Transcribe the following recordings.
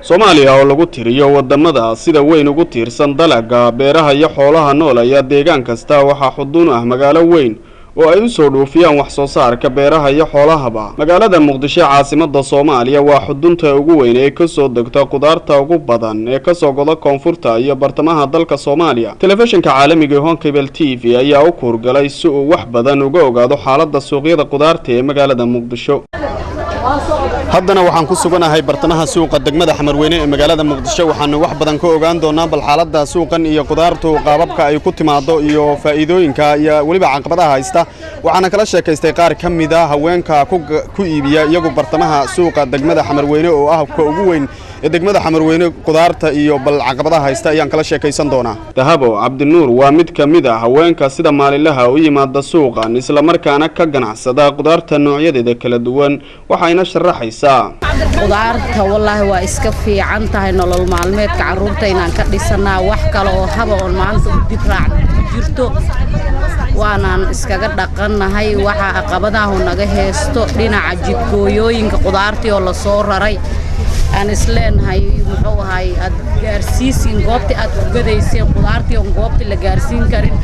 Soomaaliya oo lagu tiriyo wadamada sida weyn ugu tiirsan dalagga beeraha iyo xoolaha nool ayaa deegaan kasta waxa xuduun ah magaalo weyn oo ay u soo dhoofiyaan wax soo saarka beeraha iyo xoolahaba. Magaalada Muqdisho caasimadda Soomaaliya waa xudunta ugu weyn ee ka soo degta khudaarta ugu badan ee ka soo goda koonfurta iyo bartamaha dalka Soomaaliya. Telefishinka caalamiga Cable TV ayaa u kurgalay si uu wax badan uga ogaado xaaladda suuqyada khudaarta ee magaalada Muqdisho. haddana waxaan ku suganahay bartamaha suuqa degmada Xamarweyne ee magaalada Muqdisho waxaan wax badan ka ogaan doonaa bal xaaladda suuqan iyo khudaartu qaababka ay ku timaado iyo faa'iidooyinka iyo waliba caqabadaha haysta waxaan kala sheekaystay qaar kamid ah haweenka ku iibiya iyagu bartamaha suuqa degmada Xamarweyne oo ah ka ugu weyn ee degmada Xamarweyne khudaarta iyo bal caqabadaha haysta ayaan kala sheekaysan doonaa. Dahabo Cabdinuur waa mid kamid ah haweenka sida maalinlaha u yimaada suuqan isla markaana ka ganacsada khudaarta noocyadeeda kala duwan waxayna sharaxaysaa khudaarta wallahi waa iska fiican tahay nolol maalmeedka caruurta inaan ka dhisanaa wax kale oo haba oo maanta dib raac jirto waanaan iskaga dhaqanahay waxa caqabadaha naga heesto dhinaca jidkooyooyinka khudaartii oo la soo raray aan isleenahay muxuu ahay aad gaarsiisin goobta aad u gadayseen khudaartii oo goobta la gaarsiin karin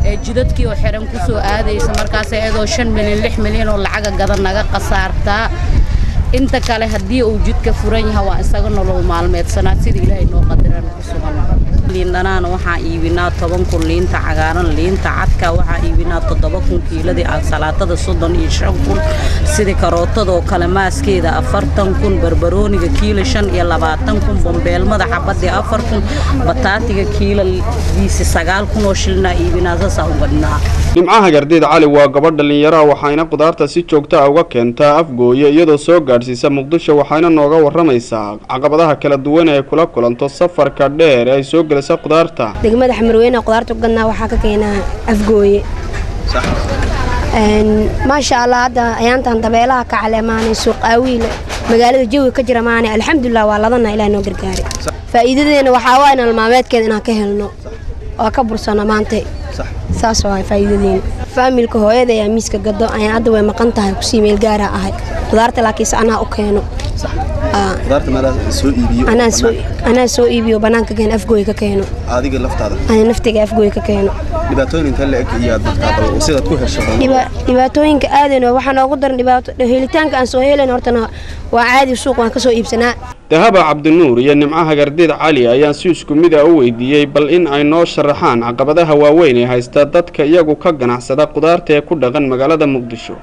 ee jidadkii oo xiran ku soo aadaysa markaas ayadoo 5 milyan 6 milyan oo lacag gadan naga qasaartaa inta kale hadii uu jidka furan yahay waa isaga nolol maalmeedsanaa sida Ilaahay noo qadaran ku sugan liindanaana waxa iibinaa 10 liinta cagaaran liinta cadka waxa iibinaa 7 kiiladii aan salaatada 35 sida karootada oo kala maaskeeda 40 barbarooniga kiilo 25 bombeelmada xabadii 4 bataatiga kiilo 9 oo shilna iibinaa saasa u badnaa. Nimcaha Gardeed Cali waa gabadh dhalinyaro waxayna khudaarta si joogto ah uga keentaa afgooye iyadoo soo gaarsiisa Muqdisho waxayna nooga waramaysaa caqabadaha kala duwan ee kula kulanto safarka dheer ay soo galaysa khudaarta. Degmada Xamarweyne khudaarta gadnaa waxa ka keenaa afgooye. Sax. Ma sha Allah hada ayaantan dabeelaha ka caleemaanay suuq aawiil magaalada jawi ka jira maana alxamdulillah waa ladana Ilaahay noo gargaaray. Faa'iidadeena waxa waa in maalmeedkeena inaan ka helno oo ka bursana maanta. saas waa faa'iidadeen familka hooyada ayaa miiska gado ayaan hadda way maqan tahay ku sii meel gaar ah khudaarta laakiin anaa u keeno khudaarta mala soo iibiyo anaa soo iibiyo banaanka keen afgooy ka keeno adiga laftaada ana naftiga afgooy ka keeno dhibaatooyinka la eg iyo dadka sida ku hesho dhibaatooyinka aadana waxa noogu daran dhibaato helitaanka aan soo heleen hortana waa caadi suuq waan ka soo iibsanaa. Dahabo Cabdinuur iyo Nimcaha Gardeed Cali ayaan si isku mid ah u weydiiyay bal in ay noo sharaxaan caqabadaha waaweyn ee haysta dadka iyagu ka ganacsada khudaarta ee ku dhaqan magaalada Muqdisho.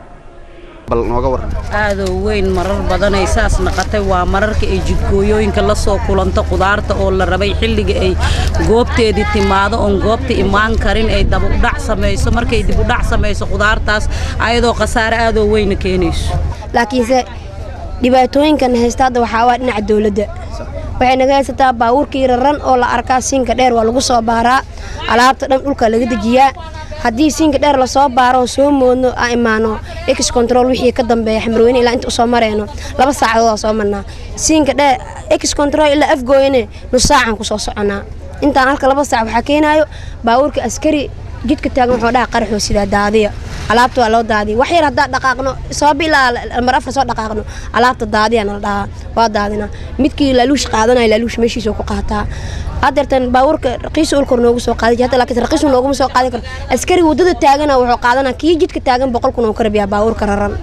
bal nooga waran aad weyn marar badan ay saas naqatay waa mararka ay jidkooyooyinka la soo kulanto khudaarta oo la rabay xilliga ay goobteedii timaado oo goobta imaan karin ay dab u dhac sameeyso markay dib u dhac sameeyso khudaartaas ayadoo qasaare aad weyn keenayso laakiin dhibaatooyinkan heestada waxa waa dhinaca dawladda waxay naga haysataa baabuurkii raran oo la arkaa siinka dheer waa lagu soo baaraa alaabta dhan dhulka laga dejiyaa haddii siinka dheer la soo baaro soo moodno aan imaano ex control wixii ka dambeeya Xamarweyne ilaa inta soo mareeno 2 saacadood soo marnaa siinka dheer ex control ilaa afgooyne nus saacan ku soo soconaa intaan halka 2 saac waxa keenayo baabuurka askari jidka taagan wuxuu dhaca qarxo sida daadiya alaabta waa loo daadiy wax yar hadaa dhaqaaqno soo bilaa mar afar soo dhaqaaqno alaabta daadiyana la dhaha waa daadina midkii laaluush qaadanay laaluush meeshiisa ku qaataa adeertan baabuurka raqiis ul kor noogu soo qaaday hada laakiin raqiis noogu soo qaadi kar askari wadada taagana wuxuu qaadanaa kii jidka taagan 100 oo karabiya baabuurka raran.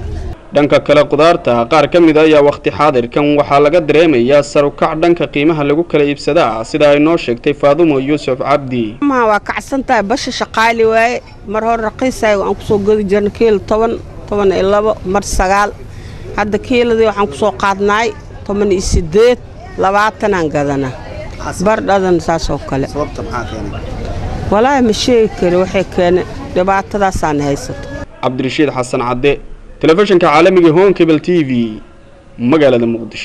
dhanka kale khudaarta qaar kamid ah ayaa waqti xaadirkan waxa laga dareemayaa sar u kac dhanka qiimaha lagu kala iibsadaa sida ay noo sheegtay Faadumo Yuusuf Cabdi. ma waa kacsantaa basha shaqaali way mar hor raqiisay aan ku soo gadi jirnay kiil 10 12 mar 9 hadda kiiladii waxaan ku soo qaadnay 18 20 aan gadana bardhadan saas oo kale sababta maxaa keenay walaa ma sheegi karo waxay keenay dhibaatadaas aan haysato. Cabdirashiid Xasan Cadde Telefishinka caalamiga Cable TV magaalada Muqdisho.